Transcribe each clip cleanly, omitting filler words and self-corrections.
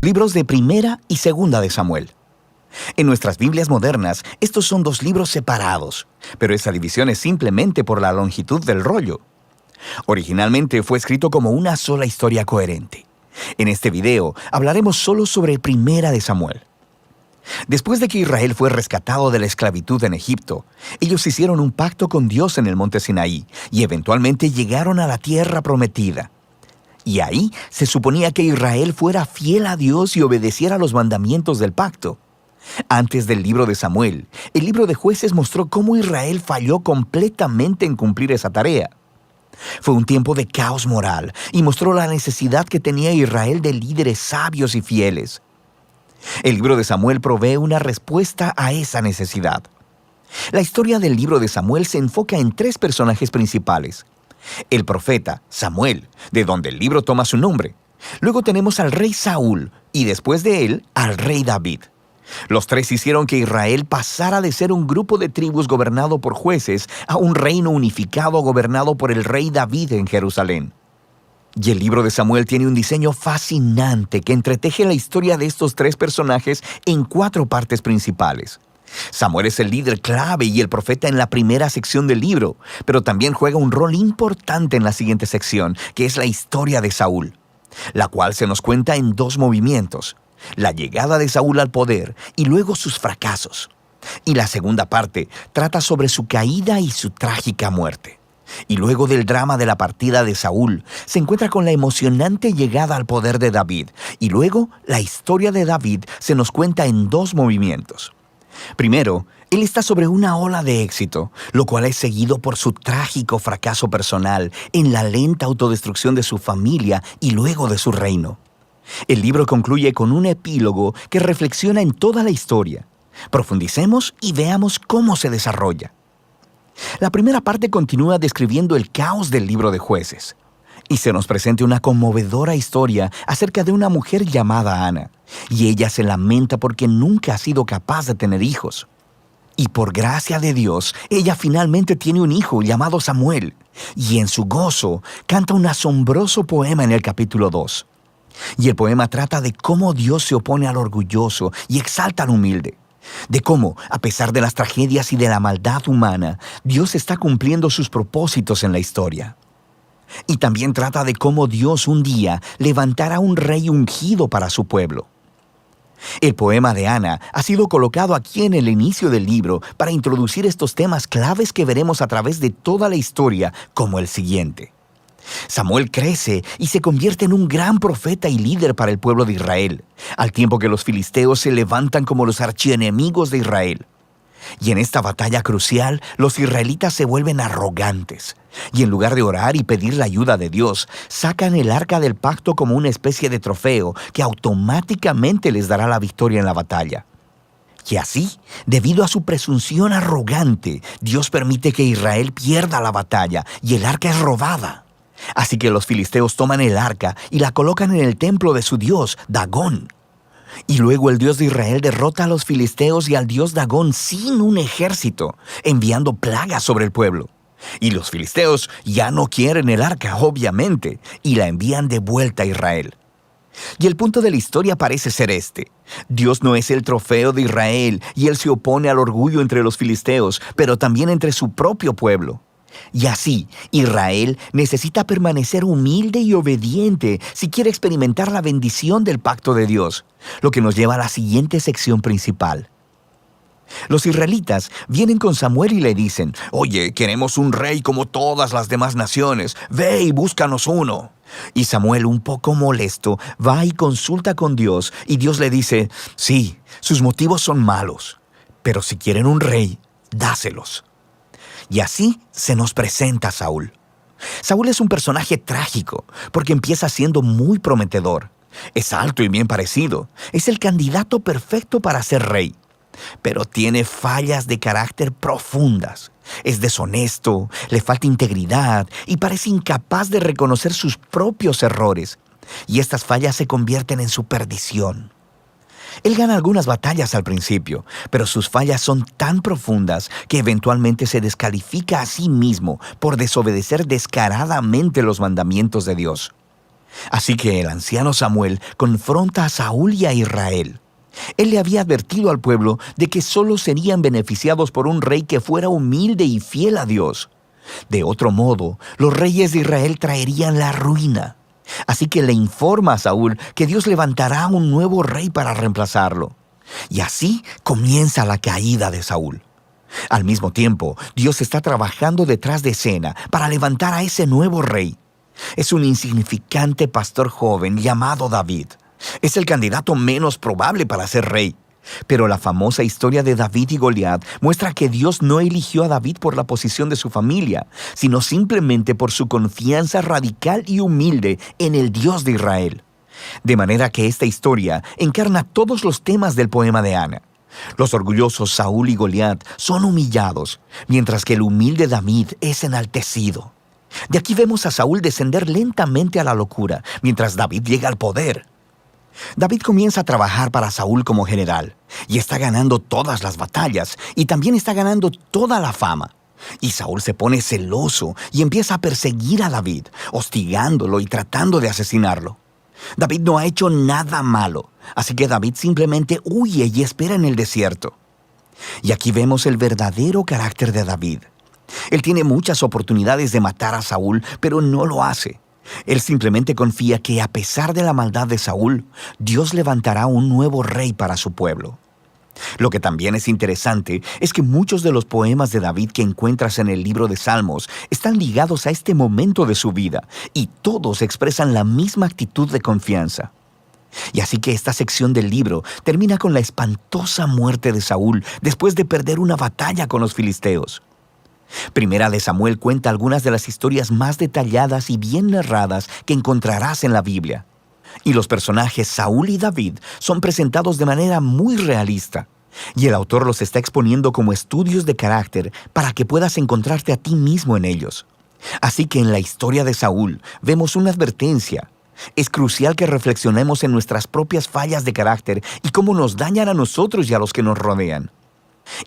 Libros de Primera y Segunda de Samuel. En nuestras Biblias modernas, estos son dos libros separados, pero esa división es simplemente por la longitud del rollo. Originalmente fue escrito como una sola historia coherente. En este video hablaremos solo sobre Primera de Samuel. Después de que Israel fue rescatado de la esclavitud en Egipto, ellos hicieron un pacto con Dios en el monte Sinaí y eventualmente llegaron a la tierra prometida. Y ahí se suponía que Israel fuera fiel a Dios y obedeciera los mandamientos del pacto. Antes del libro de Samuel, el libro de Jueces mostró cómo Israel falló completamente en cumplir esa tarea. Fue un tiempo de caos moral y mostró la necesidad que tenía Israel de líderes sabios y fieles. El libro de Samuel provee una respuesta a esa necesidad. La historia del libro de Samuel se enfoca en tres personajes principales. El profeta Samuel, de donde el libro toma su nombre. Luego tenemos al rey Saúl y después de él al rey David. Los tres hicieron que Israel pasara de ser un grupo de tribus gobernado por jueces a un reino unificado gobernado por el rey David en Jerusalén. Y el libro de Samuel tiene un diseño fascinante que entreteje la historia de estos tres personajes en 4 partes principales. Samuel es el líder clave y el profeta en la primera sección del libro, pero también juega un rol importante en la siguiente sección, que es la historia de Saúl, la cual se nos cuenta en 2 movimientos: la llegada de Saúl al poder y luego sus fracasos. Y la segunda parte trata sobre su caída y su trágica muerte. Y luego del drama de la partida de Saúl, se encuentra con la emocionante llegada al poder de David, y luego la historia de David se nos cuenta en 2 movimientos. Primero, él está sobre una ola de éxito, lo cual es seguido por su trágico fracaso personal en la lenta autodestrucción de su familia y luego de su reino. El libro concluye con un epílogo que reflexiona en toda la historia. Profundicemos y veamos cómo se desarrolla. La primera parte continúa describiendo el caos del libro de Jueces. Y se nos presenta una conmovedora historia acerca de una mujer llamada Ana. Y ella se lamenta porque nunca ha sido capaz de tener hijos. Y por gracia de Dios, ella finalmente tiene un hijo llamado Samuel. Y en su gozo, canta un asombroso poema en el capítulo 2. Y el poema trata de cómo Dios se opone al orgulloso y exalta al humilde. De cómo, a pesar de las tragedias y de la maldad humana, Dios está cumpliendo sus propósitos en la historia. Y también trata de cómo Dios un día levantará un rey ungido para su pueblo. El poema de Ana ha sido colocado aquí en el inicio del libro para introducir estos temas claves que veremos a través de toda la historia, como el siguiente. Samuel crece y se convierte en un gran profeta y líder para el pueblo de Israel, al tiempo que los filisteos se levantan como los archienemigos de Israel. Y en esta batalla crucial, los israelitas se vuelven arrogantes, y en lugar de orar y pedir la ayuda de Dios, sacan el arca del pacto como una especie de trofeo que automáticamente les dará la victoria en la batalla. Y así, debido a su presunción arrogante, Dios permite que Israel pierda la batalla y el arca es robada. Así que los filisteos toman el arca y la colocan en el templo de su dios, Dagón. Y luego el Dios de Israel derrota a los filisteos y al dios Dagón sin un ejército, enviando plagas sobre el pueblo. Y los filisteos ya no quieren el arca, obviamente, y la envían de vuelta a Israel. Y el punto de la historia parece ser este: Dios no es el trofeo de Israel y Él se opone al orgullo entre los filisteos, pero también entre su propio pueblo. Y así, Israel necesita permanecer humilde y obediente si quiere experimentar la bendición del pacto de Dios, lo que nos lleva a la siguiente sección principal. Los israelitas vienen con Samuel y le dicen: «Oye, queremos un rey como todas las demás naciones. Ve y búscanos uno». Y Samuel, un poco molesto, va y consulta con Dios, y Dios le dice: «Sí, sus motivos son malos, pero si quieren un rey, dáselos». Y así se nos presenta Saúl. Saúl es un personaje trágico porque empieza siendo muy prometedor. Es alto y bien parecido. Es el candidato perfecto para ser rey. Pero tiene fallas de carácter profundas. Es deshonesto, le falta integridad y parece incapaz de reconocer sus propios errores. Y estas fallas se convierten en su perdición. Él gana algunas batallas al principio, pero sus fallas son tan profundas que eventualmente se descalifica a sí mismo por desobedecer descaradamente los mandamientos de Dios. Así que el anciano Samuel confronta a Saúl y a Israel. Él le había advertido al pueblo de que solo serían beneficiados por un rey que fuera humilde y fiel a Dios. De otro modo, los reyes de Israel traerían la ruina. Así que le informa a Saúl que Dios levantará un nuevo rey para reemplazarlo. Y así comienza la caída de Saúl. Al mismo tiempo, Dios está trabajando detrás de escena para levantar a ese nuevo rey. Es un insignificante pastor joven llamado David. Es el candidato menos probable para ser rey. Pero la famosa historia de David y Goliat muestra que Dios no eligió a David por la posición de su familia, sino simplemente por su confianza radical y humilde en el Dios de Israel. De manera que esta historia encarna todos los temas del poema de Ana. Los orgullosos Saúl y Goliat son humillados, mientras que el humilde David es enaltecido. De aquí vemos a Saúl descender lentamente a la locura, mientras David llega al poder. David comienza a trabajar para Saúl como general, y está ganando todas las batallas, y también está ganando toda la fama. Y Saúl se pone celoso y empieza a perseguir a David, hostigándolo y tratando de asesinarlo. David no ha hecho nada malo, así que David simplemente huye y espera en el desierto. Y aquí vemos el verdadero carácter de David. Él tiene muchas oportunidades de matar a Saúl, pero no lo hace. Él simplemente confía que a pesar de la maldad de Saúl, Dios levantará un nuevo rey para su pueblo. Lo que también es interesante es que muchos de los poemas de David que encuentras en el libro de Salmos están ligados a este momento de su vida, y todos expresan la misma actitud de confianza. Y así que esta sección del libro termina con la espantosa muerte de Saúl después de perder una batalla con los filisteos. Primera de Samuel cuenta algunas de las historias más detalladas y bien narradas que encontrarás en la Biblia. Y los personajes Saúl y David son presentados de manera muy realista. Y el autor los está exponiendo como estudios de carácter para que puedas encontrarte a ti mismo en ellos. Así que en la historia de Saúl vemos una advertencia. Es crucial que reflexionemos en nuestras propias fallas de carácter y cómo nos dañan a nosotros y a los que nos rodean.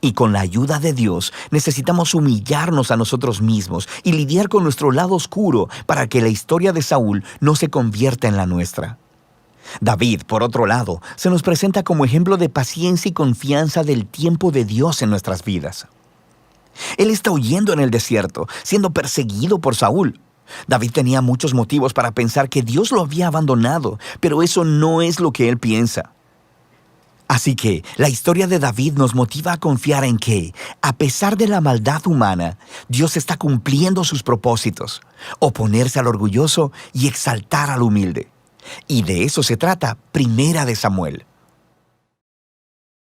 Y con la ayuda de Dios necesitamos humillarnos a nosotros mismos y lidiar con nuestro lado oscuro para que la historia de Saúl no se convierta en la nuestra. David, por otro lado, se nos presenta como ejemplo de paciencia y confianza del tiempo de Dios en nuestras vidas. Él está huyendo en el desierto, siendo perseguido por Saúl. David tenía muchos motivos para pensar que Dios lo había abandonado, pero eso no es lo que él piensa. Así que la historia de David nos motiva a confiar en que, a pesar de la maldad humana, Dios está cumpliendo sus propósitos, oponerse al orgulloso y exaltar al humilde. Y de eso se trata Primera de Samuel.